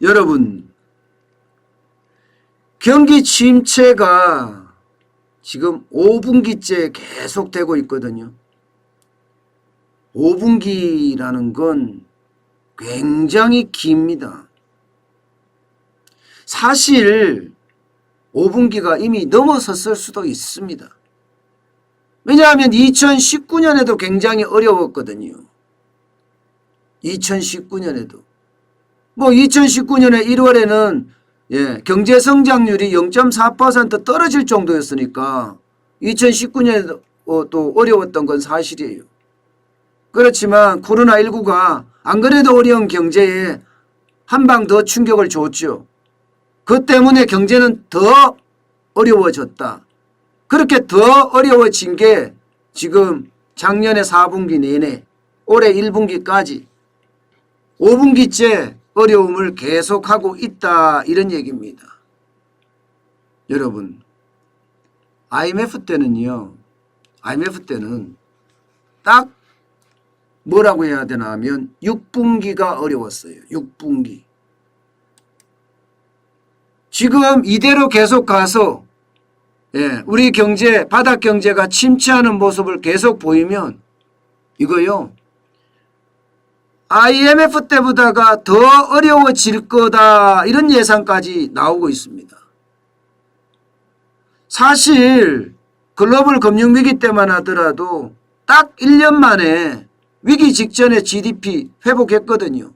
여러분, 경기 침체가 지금 5분기째 계속되고 있거든요. 5분기라는 건 굉장히 깁니다. 사실 5분기가 이미 넘어섰을 수도 있습니다. 왜냐하면 2019년에도 굉장히 어려웠거든요. 2019년에도. 2019년에 1월에는 경제 성장률이 0.4% 떨어질 정도였으니까 2019년에도 또 어려웠던 건 사실이에요. 그렇지만 코로나19가 안 그래도 어려운 경제에 한 방 더 충격을 줬죠. 그 때문에 경제는 더 어려워졌다. 그렇게 더 어려워진 게 지금 작년에 4분기 내내 올해 1분기까지 5분기째 어려움을 계속하고 있다, 이런 얘기입니다. 여러분, IMF 때는 딱 뭐라고 해야 되나 하면 6분기가 어려웠어요. 6분기. 지금 이대로 계속 가서 우리 경제, 바닥 경제가 침체하는 모습을 계속 보이면 이거요, IMF 때보다가 더 어려워질 거다, 이런 예상까지 나오고 있습니다. 사실 글로벌 금융위기 때만 하더라도 딱 1년 만에 위기 직전에 GDP 회복했거든요.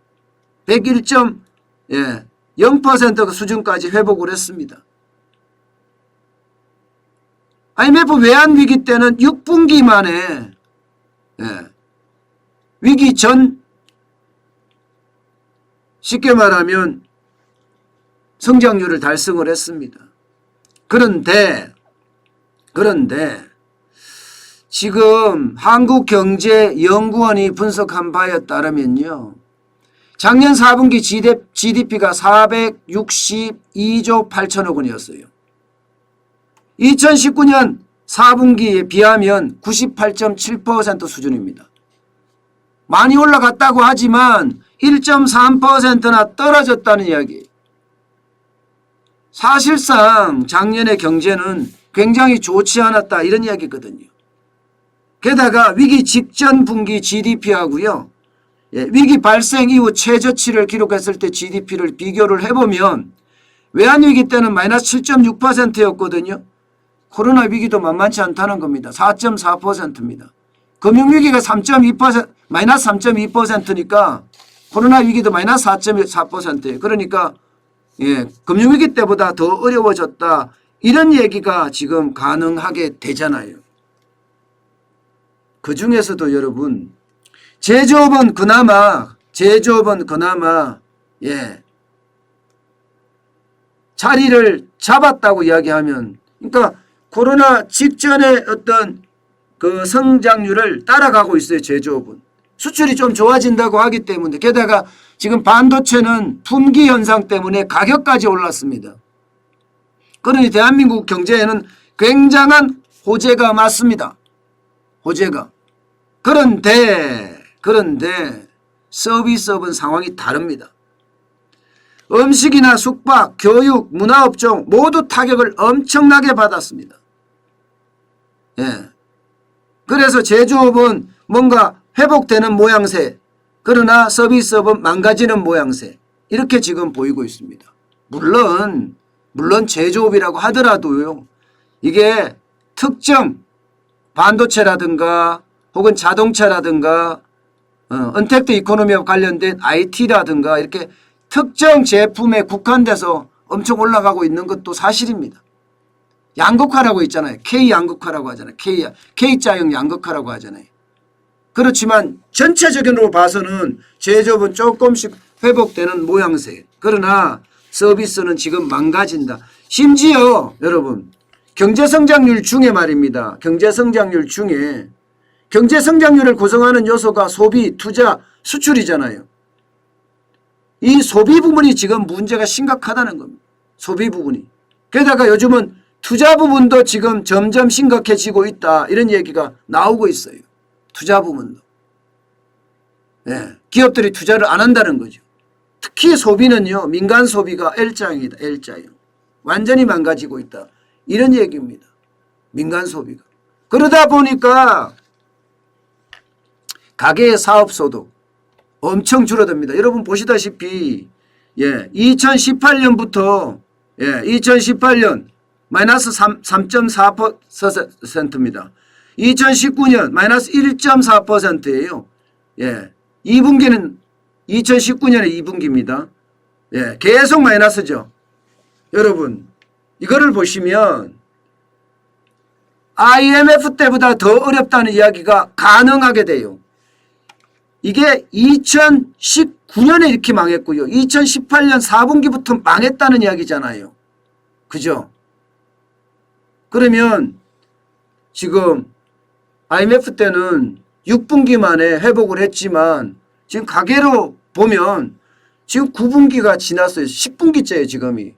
101.0% 수준까지 회복을 했습니다. IMF 외환위기 때는 6분기 만에 위기 전, 쉽게 말하면 성장률을 달성을 했습니다. 그런데 지금 한국경제연구원이 분석한 바에 따르면요, 작년 4분기 GDP가 462조 8천억 원이었어요. 2019년 4분기에 비하면 98.7% 수준입니다. 많이 올라갔다고 하지만 1.3%나 떨어졌다는 이야기. 사실상 작년의 경제는 굉장히 좋지 않았다, 이런 이야기거든요. 게다가 위기 직전 분기 GDP하고요, 위기 발생 이후 최저치를 기록했을 때 GDP를 비교를 해보면 외환위기 때는 마이너스 7.6%였거든요. 코로나 위기도 만만치 않다는 겁니다. 4.4%입니다. 금융위기가 마이너스 3.2%니까 코로나 위기도 마이너스 4.4%예요. 그러니까 금융위기 때보다 더 어려워졌다, 이런 얘기가 지금 가능하게 되잖아요. 그 중에서도 여러분, 제조업은 그나마 자리를 잡았다고 이야기하면, 그러니까 코로나 직전의 어떤 그 성장률을 따라가고 있어요. 제조업은 수출이 좀 좋아진다고 하기 때문에. 게다가 지금 반도체는 품귀 현상 때문에 가격까지 올랐습니다. 그러니 대한민국 경제에는 굉장한 호재가 맞습니다. 호재가. 그런데 서비스업은 상황이 다릅니다. 음식이나 숙박, 교육, 문화업종 모두 타격을 엄청나게 받았습니다. 그래서 제조업은 뭔가 회복되는 모양새, 그러나 서비스업은 망가지는 모양새, 이렇게 지금 보이고 있습니다. 물론 제조업이라고 하더라도요, 이게 특정 반도체라든가 혹은 자동차라든가 언택트 이코노미와 관련된 IT라든가 이렇게 특정 제품에 국한돼서 엄청 올라가고 있는 것도 사실입니다. 양극화라고 있잖아요. K양극화라고 하잖아요. K자형 양극화라고 하잖아요. 그렇지만 전체적으로 봐서는 제조업은 조금씩 회복되는 모양새. 그러나 서비스는 지금 망가진다. 심지어 여러분, 경제성장률 중에 말입니다. 경제성장률을 구성하는 요소가 소비, 투자, 수출이잖아요. 이 소비 부분이 지금 문제가 심각하다는 겁니다. 소비 부분이. 게다가 요즘은 투자 부분도 지금 점점 심각해지고 있다, 이런 얘기가 나오고 있어요. 투자 부분도. 기업들이 투자를 안 한다는 거죠. 특히 소비는요. 민간 소비가 L자입니다. L자예요. 완전히 망가지고 있다. 이런 얘기입니다. 민간 소비가. 그러다 보니까 가계의 사업소득 엄청 줄어듭니다. 여러분 보시다시피 2018년부터 2018년 마이너스 3.4%입니다. 2019년 마이너스 1.4%예요. 2분기는 2019년의 2분기입니다. 계속 마이너스죠. 여러분 이거를 보시면 IMF 때보다 더 어렵다는 이야기가 가능하게 돼요. 이게 2019년에 이렇게 망했고요. 2018년 4분기부터 망했다는 이야기잖아요. 그죠? 그러면 지금 IMF 때는 6분기 만에 회복을 했지만 지금 가계로 보면 지금 9분기가 지났어요. 10분기째예요. 지금이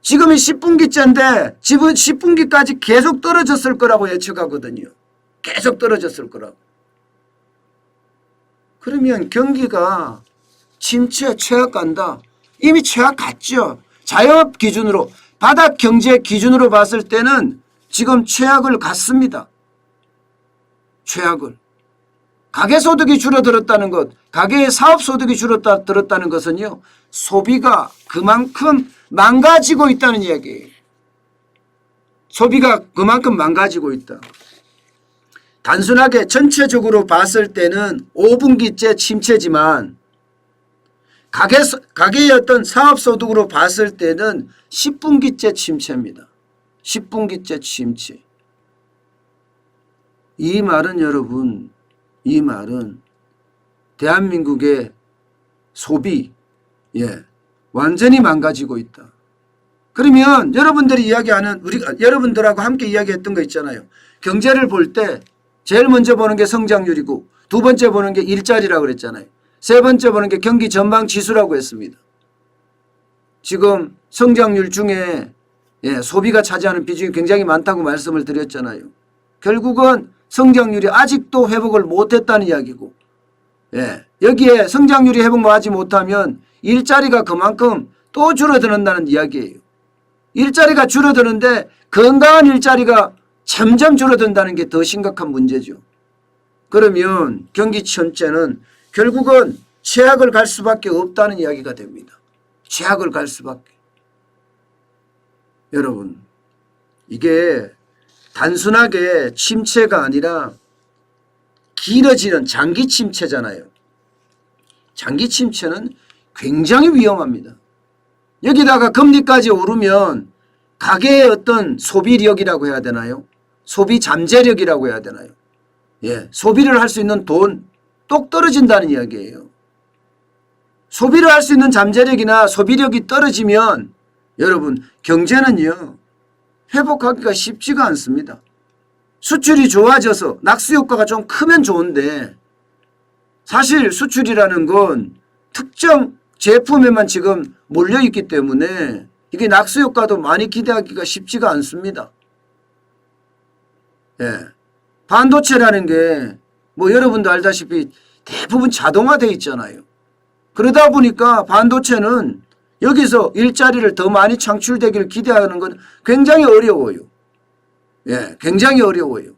10분기째인데 지금 10분기까지 계속 떨어졌을 거라고 예측하거든요. 계속 떨어졌을 거라고. 그러면 경기가 침체 최악 간다. 이미 최악 갔죠. 자영업 기준으로 바닥 경제 기준으로 봤을 때는 지금 최악을 갔습니다. 최악을. 가계소득이 줄어들었다는 것, 가계의 사업소득이 줄어들었다는 것은요. 소비가 그만큼 망가지고 있다는 이야기예요. 소비가 그만큼 망가지고 있다. 단순하게 전체적으로 봤을 때는 5분기째 침체지만 가계의 어떤 사업소득으로 봤을 때는 10분기째 침체입니다. 10분기째 침체. 이 말은 여러분, 이 말은 대한민국의 소비, 완전히 망가지고 있다. 그러면 여러분들이 이야기하는 여러분들하고 함께 이야기했던 거 있잖아요. 경제를 볼 때 제일 먼저 보는 게 성장률이고 두 번째 보는 게 일자리라고 그랬잖아요. 세 번째 보는 게 경기 전망 지수라고 했습니다. 지금 성장률 중에 소비가 차지하는 비중이 굉장히 많다고 말씀을 드렸잖아요. 결국은 성장률이 아직도 회복을 못했다는 이야기고 여기에 성장률이 회복하지 못하면 일자리가 그만큼 또 줄어든다는 이야기예요. 일자리가 줄어드는데 건강한 일자리가 점점 줄어든다는 게 더 심각한 문제죠. 그러면 경기 침체는 결국은 최악을 갈 수밖에 없다는 이야기가 됩니다. 최악을 갈 수밖에. 여러분 이게 단순하게 침체가 아니라 길어지는 장기 침체잖아요. 장기 침체는 굉장히 위험합니다. 여기다가 금리까지 오르면 가계의 어떤 소비력이라고 해야 되나요? 소비 잠재력이라고 해야 되나요? 소비를 할 수 있는 돈 똑 떨어진다는 이야기예요. 소비를 할 수 있는 잠재력이나 소비력이 떨어지면 여러분 경제는요 회복하기가 쉽지가 않습니다. 수출이 좋아져서 낙수 효과가 좀 크면 좋은데 사실 수출이라는 건 특정 제품에만 지금 몰려있기 때문에 이게 낙수 효과도 많이 기대하기가 쉽지가 않습니다. 반도체라는 게 뭐 여러분도 알다시피 대부분 자동화되어 있잖아요. 그러다 보니까 반도체는 여기서 일자리를 더 많이 창출되기를 기대하는 건 굉장히 어려워요. 굉장히 어려워요.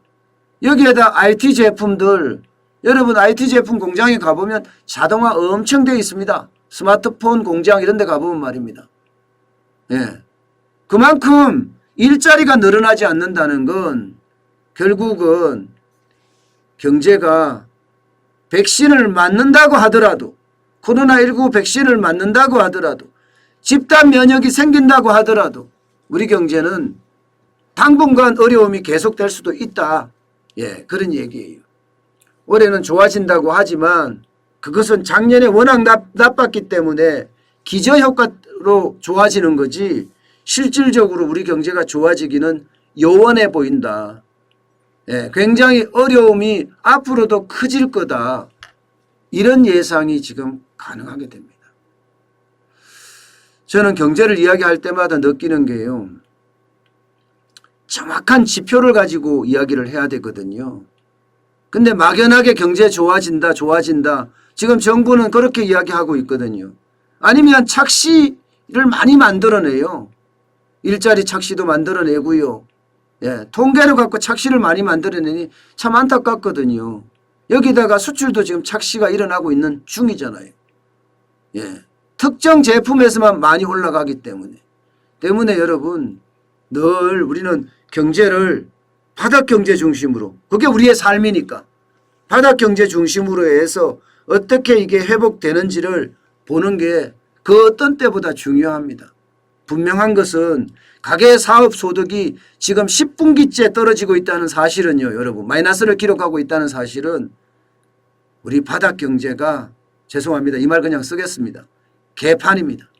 여기에다 IT 제품들, 여러분 IT 제품 공장에 가보면 자동화 엄청 되어 있습니다. 스마트폰 공장 이런 데 가보면 말입니다. 그만큼 일자리가 늘어나지 않는다는 건 결국은 경제가 백신을 맞는다고 하더라도 코로나19 백신을 맞는다고 하더라도 집단 면역이 생긴다고 하더라도 우리 경제는 당분간 어려움이 계속될 수도 있다. 그런 얘기예요. 올해는 좋아진다고 하지만 그것은 작년에 워낙 나빴기 때문에 기저효과로 좋아지는 거지 실질적으로 우리 경제가 좋아지기는 요원해 보인다. 굉장히 어려움이 앞으로도 커질 거다. 이런 예상이 지금 가능하게 됩니다. 저는 경제를 이야기할 때마다 느끼는 게요. 정확한 지표를 가지고 이야기를 해야 되거든요. 근데 막연하게 경제 좋아진다. 지금 정부는 그렇게 이야기하고 있거든요. 아니면 착시를 많이 만들어내요. 일자리 착시도 만들어내고요. 예, 통계를 갖고 착시를 많이 만들어내니 참 안타깝거든요. 여기다가 수출도 지금 착시가 일어나고 있는 중이잖아요. 예, 특정 제품에서만 많이 올라가기 때문에 여러분 늘 우리는 경제를 바닥경제 중심으로, 그게 우리의 삶이니까 바닥경제 중심으로 해서 어떻게 이게 회복되는지를 보는 게 그 어떤 때보다 중요합니다. 분명한 것은 가계 사업 소득이 지금 10분기째 떨어지고 있다는 사실은요, 여러분, 마이너스를 기록하고 있다는 사실은 우리 바닥 경제가, 죄송합니다, 이 말 그냥 쓰겠습니다, 개판입니다.